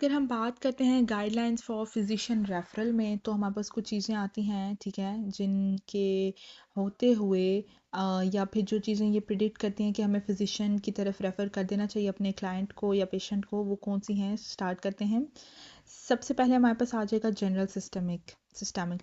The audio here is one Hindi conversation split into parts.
अगर हम बात करते हैं गाइडलाइंस फॉर फिजिशियन रेफरल में तो हमारे पास कुछ चीज़ें आती हैं, ठीक है, जिनके होते हुए या फिर जो चीज़ें ये प्रिडिक्ट करती हैं कि हमें फिजिशियन की तरफ रेफ़र कर देना चाहिए अपने क्लाइंट को या पेशेंट को, वो कौन सी हैं स्टार्ट करते हैं। सबसे पहले हमारे पास आ जाएगा जनरल सिस्टमिक,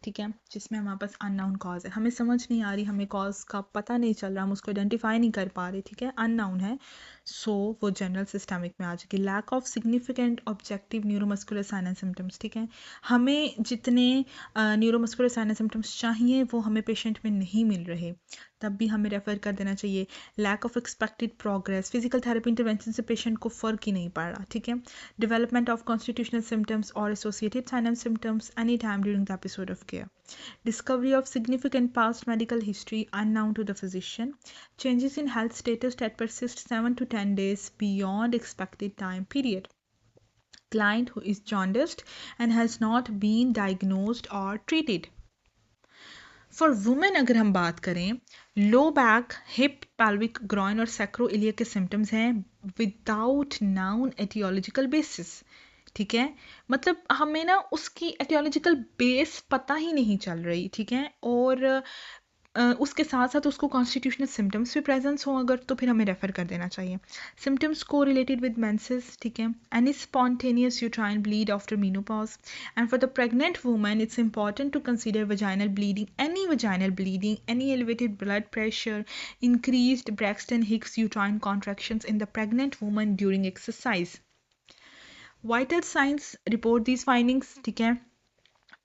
ठीक है, जिसमें हमारे पास अननाउन कॉज है, हमें समझ नहीं आ रही, हमें कॉज का पता नहीं चल रहा, हम उसको आइडेंटिफाई नहीं कर पा रहे, ठीक है, अननाउन है। सो वो जनरल सिस्टमिक में आ जाएगी। Lack of significant objective neuromuscular sign and symptoms, ठीक है, हमें जितने न्यूरोमस्कुलर साइन एंड सिम्टम्स चाहिए वो हमें पेशेंट में नहीं मिल रहे, तब भी हमें रेफ़र कर देना चाहिए। Lack of expected progress, physical therapy intervention से पेशेंट को फ़र्क ही नहीं पड़ रहा, ठीक है। डेवलपमेंट ऑफ कॉन्स्टिट्यूशनल सिम्टम्स और associated sign and symptoms any time during the episode of care. Discovery of significant past medical history unknown to the physician. Changes in health status that persist 7 to 10 days beyond expected time period. Client who is jaundiced and has not been diagnosed or treated. For women अगर हम बात करें, low back, hip, pelvic, groin और सैक्रोइलिया के सिम्टम्स हैं विदाउट नाउन एटियोलॉजिकल बेसिस, ठीक है, मतलब हमें ना उसकी एटियोलॉजिकल बेस पता ही नहीं चल रही, ठीक है, और उसके साथ साथ उसको कॉन्स्टिट्यूशनल सिम्टम्स भी प्रेजेंस हो अगर, तो फिर हमें रेफ़र कर देना चाहिए। सिम्टम्स को रिलेटेड विद मेंसेस, ठीक है, any spontaneous uterine bleed after menopause, and for the pregnant women it's important to consider vaginal bleeding, any elevated blood pressure, increased Braxton Hicks uterine contractions in the pregnant woman during exercise. Vital signs report these findings, ठीक है,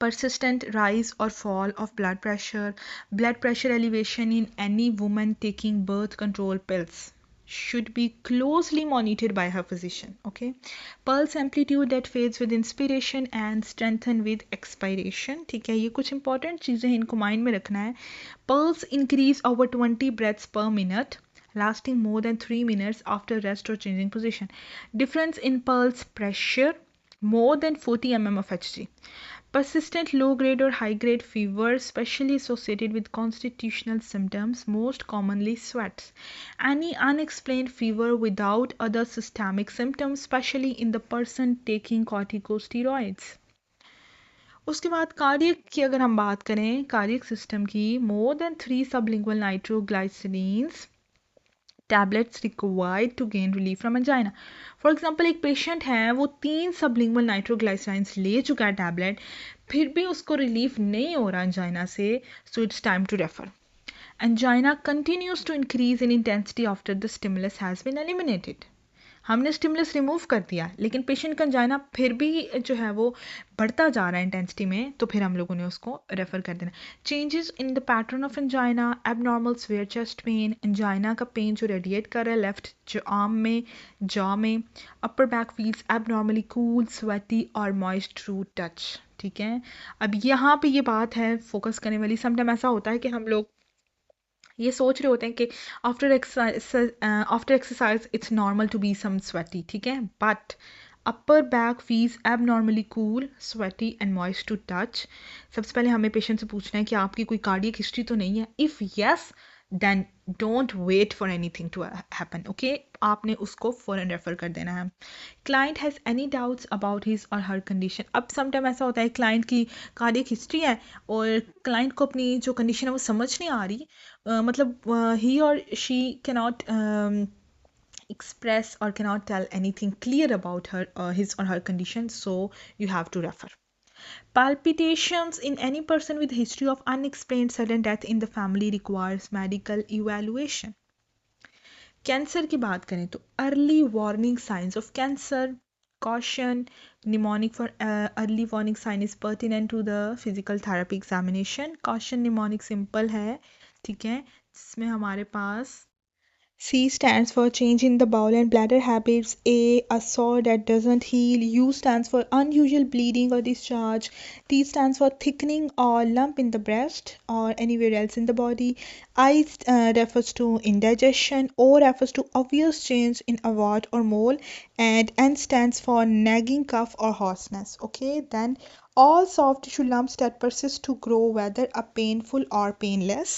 persistent rise or fall of blood pressure elevation in any woman taking birth control pills should be closely monitored by her physician, okay. Pulse amplitude that fades with inspiration and strengthen with expiration, ठीक है, ये कुछ इंपॉर्टेंट चीज़ें हैं, इनको माइंड में रखना है। Pulse increase over 20 breaths per minute lasting more than 3 minutes after rest or changing position. Difference in pulse pressure more than 40 mm of Hg. Persistent low-grade or high-grade fever, especially associated with constitutional symptoms, most commonly sweats. Any unexplained fever without other systemic symptoms, especially in the person taking corticosteroids. उसके बाद कार्डियक की अगर हम बात करें, कार्डियक सिस्टम की, more than 3 sublingual nitroglycerins tablets required to gain relief from angina. For example एक पेशेंट है, वो 3 सबलिंगुअल नाइट्रोग्लाइसराइंस ले चुका है टैबलेट, फिर भी उसको रिलीफ नहीं हो रहा एंजाइना से, so it's time to refer. Angina continues to increase in intensity after the stimulus has been eliminated. हमने स्टिमुलस रिमूव कर दिया लेकिन पेशेंट का एंजाइना फिर भी जो है वो बढ़ता जा रहा है इंटेंसिटी में, तो फिर हम लोगों ने उसको रेफ़र कर देना। Changes in the pattern of angina, abnormal swear chest pain, angina का पेन जो रेडिएट कर रहा है लेफ्ट जो आर्म में, जॉ में, अपर back feels abnormally cool, sweaty और मॉइस्ट थ्रू टच, ठीक है। अब यहाँ पे ये बात है फोकस करने वाली। समटाइम ऐसा होता है कि हम लोग ये सोच रहे होते हैं कि after exercise it's normal to be some sweaty, ठीक है, but upper back feels abnormally cool, sweaty and moist to touch. सबसे पहले हमें पेशेंट से पूछना है कि आपकी कोई कार्डियक हिस्ट्री तो नहीं है। If yes then don't wait for anything to happen, okay, आपने उसको फ़ौरन रेफ़र कर देना है। Client has any doubts about his और हर कंडीशन। अब समटाइम ऐसा होता है क्लाइंट की कार्डियक हिस्ट्री है और क्लाइंट को अपनी जो कंडीशन है वो समझ नहीं आ रही, मतलब ही और she cannot express or cannot tell anything clear about his or her condition, so you have to refer. Palpitations in any person with history of unexplained sudden death in the family requires medical evaluation. Cancer की बात करें तो early warning science of cancer, caution, mnemonic for early warning sign is pertinent to the physical therapy examination. Caution mnemonic simple है, ठीक है, जिसमें हमारे पास C stands for change in the bowel and bladder habits. A sore that doesn't heal. U stands for unusual bleeding or discharge. T stands for thickening or lump in the breast or anywhere else in the body. I refers to indigestion. O refers to obvious change in a wart or mole. And N stands for nagging cough or hoarseness. Okay, then all soft tissue lumps that persist to grow, whether a painful or painless.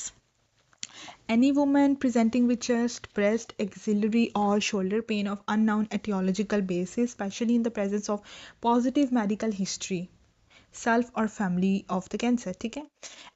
Any woman presenting with chest, breast, axillary or shoulder pain of unknown etiological basis, especially in the presence of positive medical history, self और फैमिली ऑफ द कैंसर, ठीक है.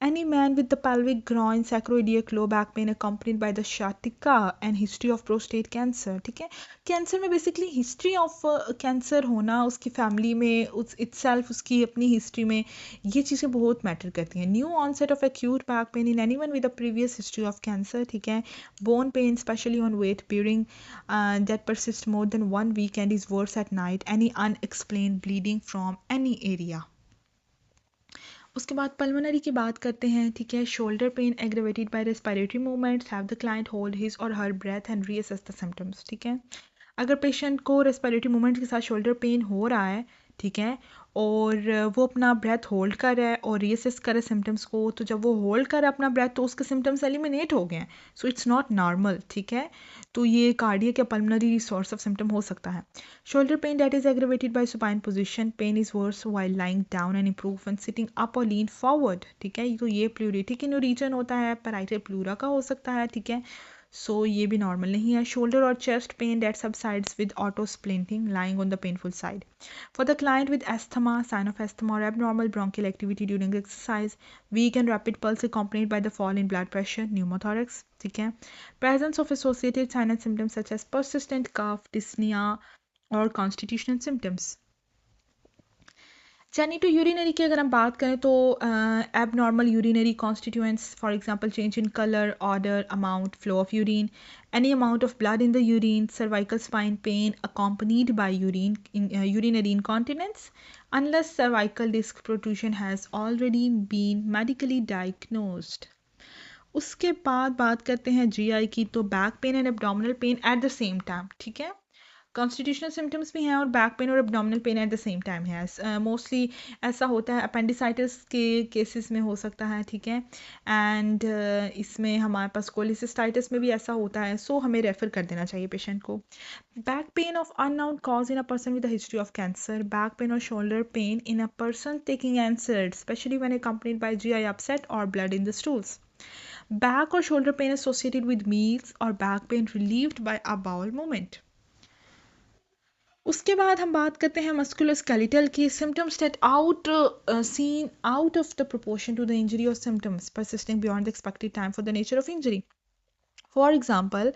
Any man with the pelvic groin sacroiliac low back pain accompanied by the sciatica and history of prostate cancer, ठीक है. कैंसर में बेसिकली हिस्ट्री ऑफ कैंसर होना उसकी फैमिली में, उस इटसेल्फ उसकी अपनी हिस्ट्री में, ये चीज़ें बहुत मैटर करती हैं. New onset of acute back pain in anyone with a previous history of cancer, ठीक है. Bone pain specially on weight bearing that persists more than 1 week and is worse at night. Any unexplained bleeding from any area. उसके बाद पल्मोनरी की बात करते हैं, ठीक है. Shoulder pain aggravated by respiratory movements, have the client hold his और her breath and reassess the symptoms, ठीक है. अगर पेशेंट को रेस्पिरेटरी मूवमेंट के साथ शोल्डर पेन हो रहा है, ठीक है, और वो अपना ब्रेथ होल्ड कर रहा है और रीअसेस कर रहा है सिम्टम्स को, तो जब वो होल्ड कर रहा है अपना ब्रेथ तो उसके सिम्टम्स एलिमिनेट हो गए हैं, सो इट्स नॉट नॉर्मल, ठीक है. तो ये कार्डियक या पल्मोनरी सोर्स ऑफ सिम्टम हो सकता है. Shoulder pain that is aggravated by supine position, pain is worse while lying down and improve when sitting up or lean forward, ठीक है. तो ये प्लूरेटिक इन रीजन होता है, पैराइटल प्लूरा का हो सकता है, ठीक है. सो ये भी नॉर्मल नहीं है. शोल्डर और chest pain that subsides with auto splinting lying on the painful side. For the client with asthma, sign of asthma or abnormal bronchial activity during exercise, weak and rapid pulse accompanied by the fall in blood pressure, pneumothorax, ठीक है. Presence of associated sinus symptoms such as persistent cough, dyspnea or constitutional symptoms. Genito urinary की अगर हम बात करें तो abnormal urinary constituents, for example change in colour, order, amount, flow of urine, any amount of blood in the urine, cervical spine pain accompanied by urinary incontinence, unless cervical disc protrusion has already been medically diagnosed. उसके बाद बात करते हैं जीआई की, तो back pain and abdominal pain at the same time, ठीक है. कॉन्स्टिट्यूशनल सिम्टम्स भी हैं और बैक पेन और abdominal pain at the same time है. मोस्टली ऐसा होता है अपेंडिसाइटिस के केसेस में हो सकता है, ठीक है. एंड इसमें हमारे पास कोलिसिस्टाइटिस में भी ऐसा होता है, सो हमें रेफ़र कर देना चाहिए पेशेंट को. Back pain of unknown cause in a person with the history of cancer, back pain और shoulder pain in a person taking NSAIDs especially when accompanied by GI upset or blood in the stools. Back or shoulder pain associated with meals or back pain relieved by a bowel movement. उसके बाद हम बात करते हैं मस्कुलोस्केलेटल की. Symptoms that seen out of the proportion to the injury और symptoms persisting beyond the expected time for the nature of injury. For example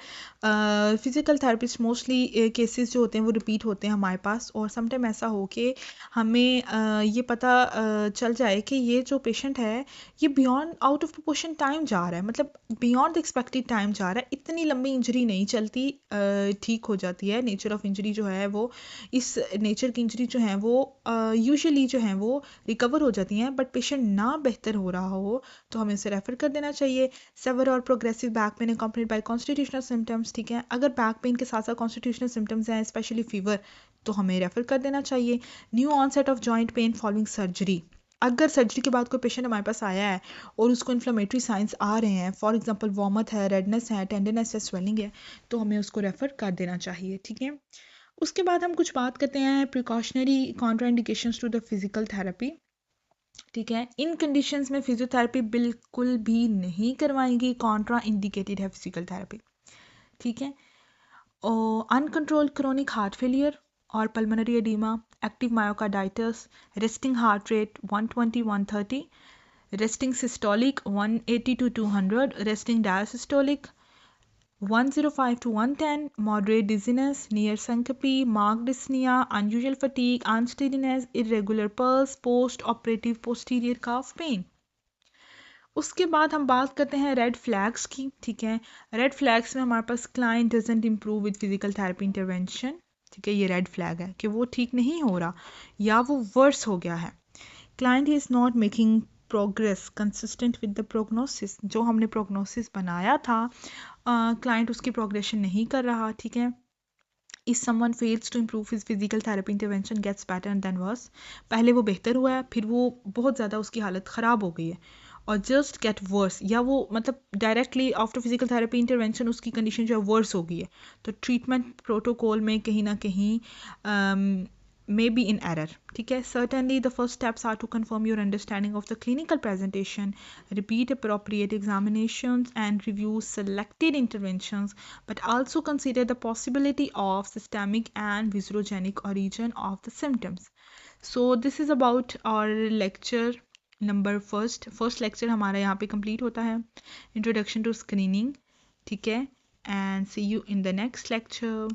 physical therapist mostly cases जो होते हैं वो रिपीट होते हैं हमारे पास, और समटाइम ऐसा हो कि हमें ये पता चल जाए कि ये जो पेशेंट है ये beyond out of proportion time जा रहा है, मतलब बियॉन्ड द एक्सपेक्टेड टाइम जा रहा है. इतनी लंबी इंजरी नहीं चलती, ठीक हो जाती है. नेचर ऑफ इंजरी जो है वो, इस नेचर की इंजरी जो है वो यूजुअली जो है वो रिकवर हो जाती हैं, बट पेशेंट ना बेहतर हो रहा हो तो हमें उसे रेफ़र कर देना चाहिए. सेवर और progressive back pain accompanied by constitutional symptoms, ठीक है. अगर बैक पेन के साथ साथ कॉन्स्टिट्यूशनल सिम्टम्स हैं, स्पेशली फीवर, तो हमें रेफ़र कर देना चाहिए. New onset of joint pain following surgery. अगर सर्जरी के बाद कोई पेशेंट हमारे पास आया है और उसको इन्फ्लेमेटरी साइंस आ रहे हैं, फॉर एग्जांपल वॉमट है, रेडनेस है, टेंडरनेस है, स्वेलिंग है, तो हमें उसको रेफ़र कर देना चाहिए, ठीक है. उसके बाद हम कुछ बात करते हैं precautionary contraindications to the physical therapy, ठीक है. इन कंडीशंस में फिजियोथेरेपी बिल्कुल भी नहीं करवाएंगी, कॉन्ट्रा इंडिकेटेड है फिजिकल थेरेपी, ठीक है. और अनकंट्रोल्ड क्रोनिक हार्ट फेलियर और pulmonary oedema, active myocarditis, resting heart rate 120-130, resting systolic 180 to 200, resting diastolic 105 to 110, moderate dizziness, near syncope, marked dyspnea, unusual fatigue, unsteadiness, irregular pulse, post-operative posterior calf pain. उसके बाद हम बात करते हैं रेड फ्लैग्स की, ठीक है. रेड फ्लैग्स में हमारे पास client doesn't improve with physical therapy intervention, ठीक है. ये रेड फ्लैग है कि वो ठीक नहीं हो रहा या वो वर्स हो गया है. Client is not making progress consistent with the prognosis. जो हमने प्रोग्नोसिस बनाया था, क्लाइंट उसकी प्रोग्रेशन नहीं कर रहा, ठीक है. If someone fails to improve his physical therapy intervention gets better then worse. पहले वो बेहतर हुआ है, फिर वो बहुत ज़्यादा उसकी हालत ख़राब हो गई है, और जस्ट गेट वर्स, या वो मतलब directly after physical therapy intervention उसकी कंडीशन जो है वर्स हो गई है. तो ट्रीटमेंट प्रोटोकॉल में कहीं ना कहीं may be in error. ठीक है, certainly the first steps are to confirm your understanding of the clinical presentation, repeat appropriate examinations and review selected interventions, but also consider the possibility of systemic and viscerogenic origin of the symptoms. So this is about our lecture number first lecture हमारा यहाँ पे complete होता है, introduction to screening. ठीक है, and see you in the next lecture.